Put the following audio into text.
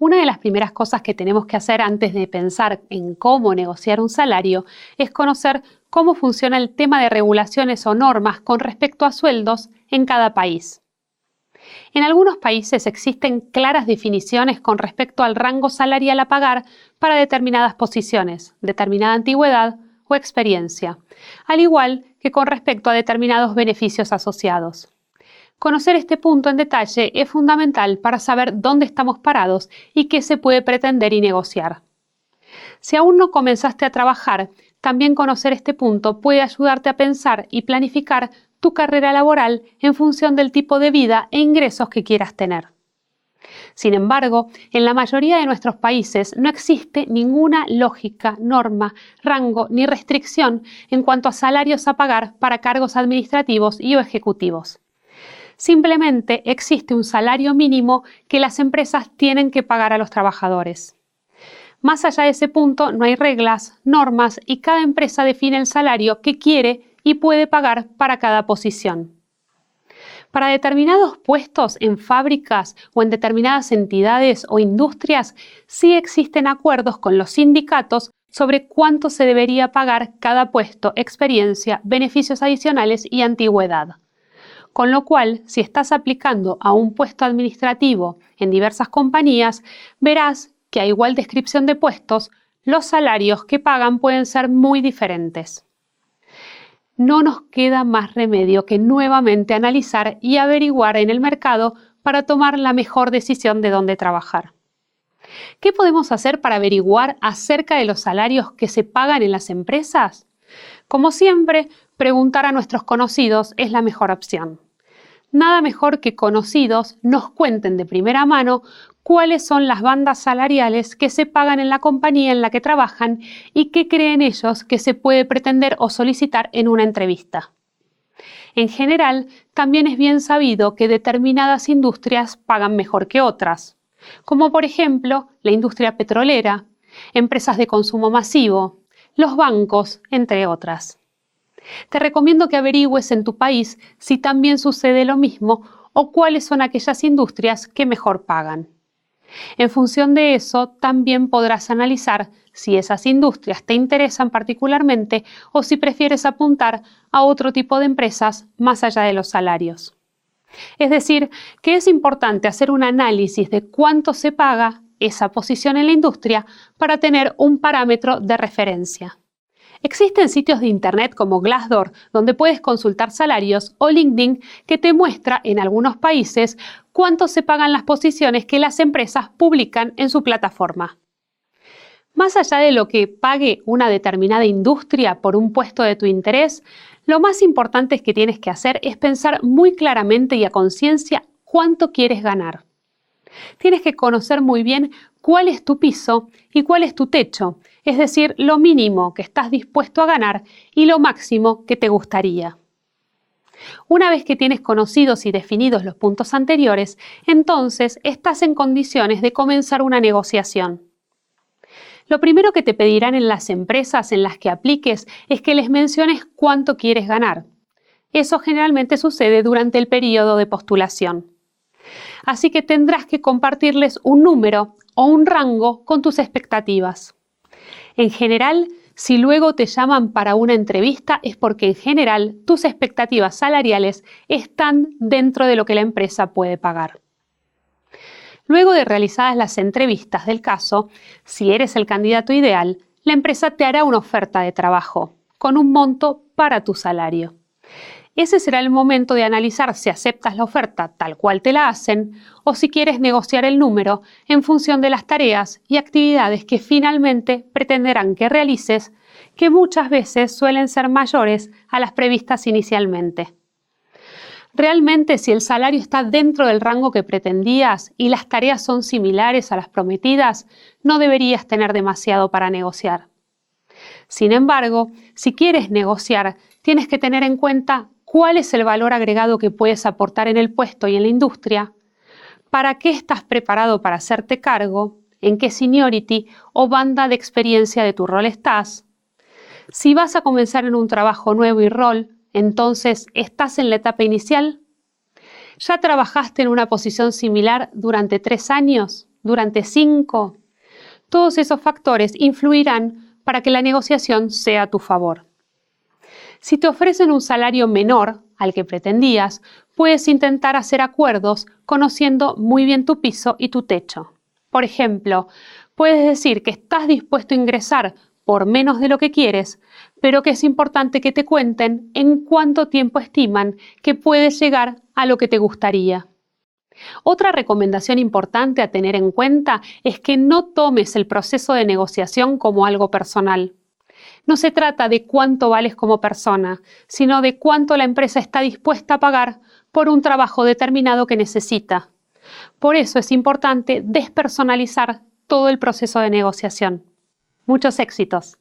Una de las primeras cosas que tenemos que hacer antes de pensar en cómo negociar un salario es conocer cómo funciona el tema de regulaciones o normas con respecto a sueldos en cada país. En algunos países existen claras definiciones con respecto al rango salarial a pagar para determinadas posiciones, determinada antigüedad o experiencia, al igual que con respecto a determinados beneficios asociados. Conocer este punto en detalle es fundamental para saber dónde estamos parados y qué se puede pretender y negociar. Si aún no comenzaste a trabajar, también conocer este punto puede ayudarte a pensar y planificar tu carrera laboral en función del tipo de vida e ingresos que quieras tener. Sin embargo, en la mayoría de nuestros países no existe ninguna lógica, norma, rango ni restricción en cuanto a salarios a pagar para cargos administrativos y o ejecutivos. Simplemente existe un salario mínimo que las empresas tienen que pagar a los trabajadores. Más allá de ese punto, no hay reglas, normas y cada empresa define el salario que quiere y puede pagar para cada posición. Para determinados puestos en fábricas o en determinadas entidades o industrias, sí existen acuerdos con los sindicatos sobre cuánto se debería pagar cada puesto, experiencia, beneficios adicionales y antigüedad. Con lo cual, si estás aplicando a un puesto administrativo en diversas compañías, verás que a igual descripción de puestos, los salarios que pagan pueden ser muy diferentes. No nos queda más remedio que nuevamente analizar y averiguar en el mercado para tomar la mejor decisión de dónde trabajar. ¿Qué podemos hacer para averiguar acerca de los salarios que se pagan en las empresas? Como siempre, preguntar a nuestros conocidos es la mejor opción. Nada mejor que conocidos nos cuenten de primera mano cuáles son las bandas salariales que se pagan en la compañía en la que trabajan y qué creen ellos que se puede pretender o solicitar en una entrevista. En general, también es bien sabido que determinadas industrias pagan mejor que otras, como por ejemplo la industria petrolera, empresas de consumo masivo, los bancos, entre otras. Te recomiendo que averigües en tu país si también sucede lo mismo o cuáles son aquellas industrias que mejor pagan. En función de eso, también podrás analizar si esas industrias te interesan particularmente o si prefieres apuntar a otro tipo de empresas más allá de los salarios. Es decir, que es importante hacer un análisis de cuánto se paga esa posición en la industria para tener un parámetro de referencia. Existen sitios de internet como Glassdoor, donde puedes consultar salarios, o LinkedIn, que te muestra en algunos países cuánto se pagan las posiciones que las empresas publican en su plataforma. Más allá de lo que pague una determinada industria por un puesto de tu interés, lo más importante que tienes que hacer es pensar muy claramente y a conciencia cuánto quieres ganar. Tienes que conocer muy bien cuál es tu piso y cuál es tu techo, es decir, lo mínimo que estás dispuesto a ganar y lo máximo que te gustaría. Una vez que tienes conocidos y definidos los puntos anteriores, entonces estás en condiciones de comenzar una negociación. Lo primero que te pedirán en las empresas en las que apliques es que les menciones cuánto quieres ganar. Eso generalmente sucede durante el periodo de postulación. Así que tendrás que compartirles un número o un rango con tus expectativas. En general, si luego te llaman para una entrevista es porque en general tus expectativas salariales están dentro de lo que la empresa puede pagar. Luego de realizadas las entrevistas del caso, si eres el candidato ideal, la empresa te hará una oferta de trabajo con un monto para tu salario. Ese será el momento de analizar si aceptas la oferta tal cual te la hacen o si quieres negociar el número en función de las tareas y actividades que finalmente pretenderán que realices, que muchas veces suelen ser mayores a las previstas inicialmente. Realmente, si el salario está dentro del rango que pretendías y las tareas son similares a las prometidas, no deberías tener demasiado para negociar. Sin embargo, si quieres negociar, tienes que tener en cuenta cuál es el valor agregado que puedes aportar en el puesto y en la industria, para qué estás preparado para hacerte cargo, en qué seniority o banda de experiencia de tu rol estás. Si vas a comenzar en un trabajo nuevo y rol, entonces, ¿estás en la etapa inicial? ¿Ya trabajaste en una posición similar durante 3 años? durante 5. Todos esos factores influirán para que la negociación sea a tu favor. Si te ofrecen un salario menor al que pretendías, puedes intentar hacer acuerdos conociendo muy bien tu piso y tu techo. Por ejemplo, puedes decir que estás dispuesto a ingresar por menos de lo que quieres, pero que es importante que te cuenten en cuánto tiempo estiman que puedes llegar a lo que te gustaría. Otra recomendación importante a tener en cuenta es que no tomes el proceso de negociación como algo personal. No se trata de cuánto vales como persona, sino de cuánto la empresa está dispuesta a pagar por un trabajo determinado que necesita. Por eso es importante despersonalizar todo el proceso de negociación. Muchos éxitos.